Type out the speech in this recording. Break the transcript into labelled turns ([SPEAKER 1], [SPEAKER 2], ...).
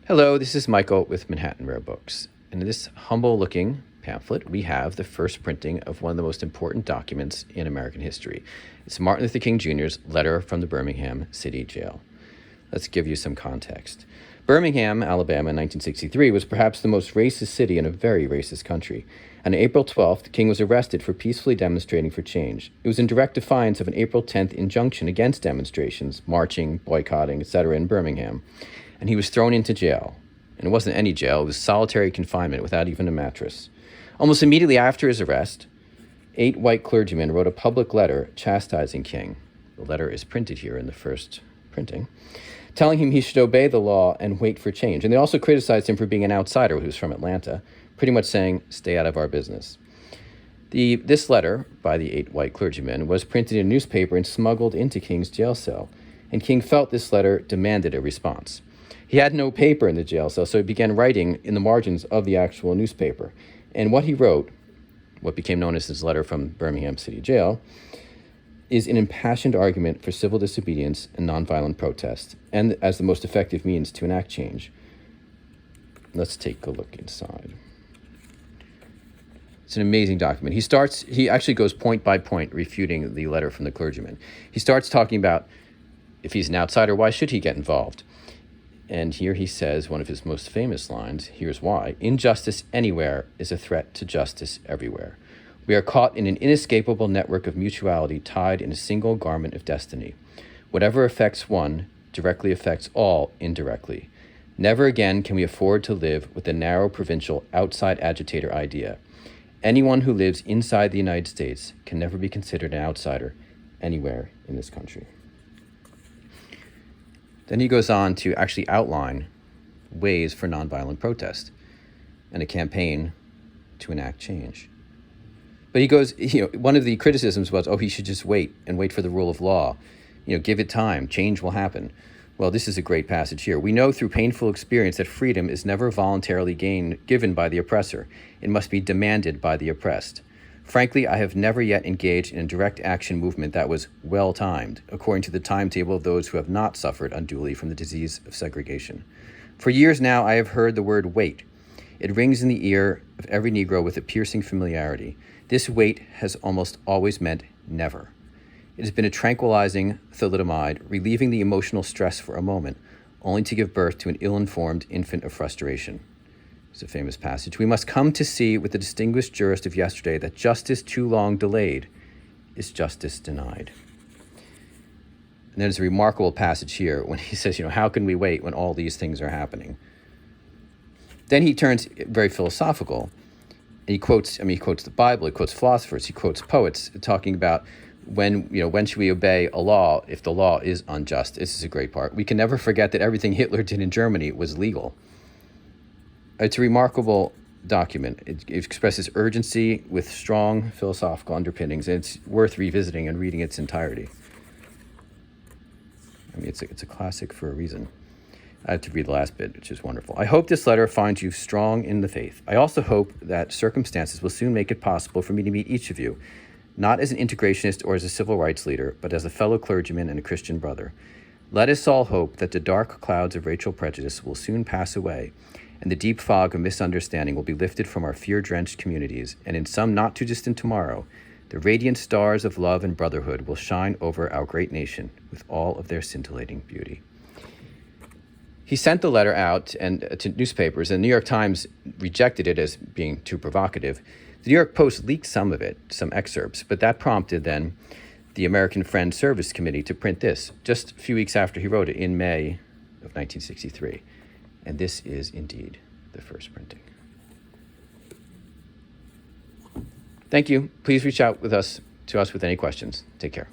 [SPEAKER 1] Hello, this is Michael with Manhattan Rare Books. And in this humble-looking pamphlet, we have the first printing of one of the most important documents in American history. It's Martin Luther King Jr.'s letter from the Birmingham City Jail. Let's give you some context. Birmingham, Alabama in 1963 was perhaps the most racist city in a very racist country. On April 12th, King was arrested for peacefully demonstrating for change. It was in direct defiance of an April 10th injunction against demonstrations, marching, boycotting, etc. in Birmingham. And he was thrown into jail. And it wasn't any jail, it was solitary confinement without even a mattress. Almost immediately after his arrest, 8 white clergymen wrote a public letter chastising King. The letter is printed here in the first printing, telling him he should obey the law and wait for change. And they also criticized him for being an outsider who was from Atlanta, pretty much saying, stay out of our business. This letter by the 8 white clergymen was printed in a newspaper and smuggled into King's jail cell. And King felt this letter demanded a response. He had no paper in the jail cell, so he began writing in the margins of the actual newspaper. And what he wrote, what became known as his letter from Birmingham City Jail, is an impassioned argument for civil disobedience and nonviolent protest, and as the most effective means to enact change. Let's take a look inside. It's an amazing document. He actually goes point by point refuting the letter from the clergyman. He starts talking about if he's an outsider, why should he get involved? And here he says one of his most famous lines, here's why. Injustice anywhere is a threat to justice everywhere. We are caught in an inescapable network of mutuality tied in a single garment of destiny. Whatever affects one directly affects all indirectly. Never again can we afford to live with the narrow provincial outside agitator idea. Anyone who lives inside the United States can never be considered an outsider anywhere in this country. Then he goes on to actually outline ways for nonviolent protest and a campaign to enact change. But he goes, one of the criticisms was, he should just wait for the rule of law. Give it time, change will happen. Well, this is a great passage here. We know through painful experience that freedom is never voluntarily given by the oppressor. It must be demanded by the oppressed. Frankly, I have never yet engaged in a direct action movement that was well-timed, according to the timetable of those who have not suffered unduly from the disease of segregation. For years now, I have heard the word wait. It rings in the ear of every Negro with a piercing familiarity. This wait has almost always meant never. It has been a tranquilizing thalidomide, relieving the emotional stress for a moment, only to give birth to an ill-informed infant of frustration. It's a famous passage. We must come to see with the distinguished jurist of yesterday that justice too long delayed is justice denied. And there's a remarkable passage here when he says, how can we wait when all these things are happening? Then he turns very philosophical. And he quotes the Bible, he quotes philosophers, he quotes poets, talking about when should we obey a law if the law is unjust. This is a great part. We can never forget that everything Hitler did in Germany was legal. It's a remarkable document. It expresses urgency with strong philosophical underpinnings, and it's worth revisiting and reading its entirety. It's a classic for a reason. I have to read the last bit, which is wonderful. I hope this letter finds you strong in the faith. I also hope that circumstances will soon make it possible for me to meet each of you, not as an integrationist or as a civil rights leader, but as a fellow clergyman and a Christian brother. Let us all hope that the dark clouds of racial prejudice will soon pass away, and the deep fog of misunderstanding will be lifted from our fear-drenched communities, and in some not-too-distant tomorrow, the radiant stars of love and brotherhood will shine over our great nation with all of their scintillating beauty. He sent the letter out to newspapers, and the New York Times rejected it as being too provocative. The New York Post leaked some of it, some excerpts, but that prompted then the American Friends Service Committee to print this just a few weeks after he wrote it in May of 1963. And this is indeed the first printing. Thank you. Please reach out to us with any questions. Take care.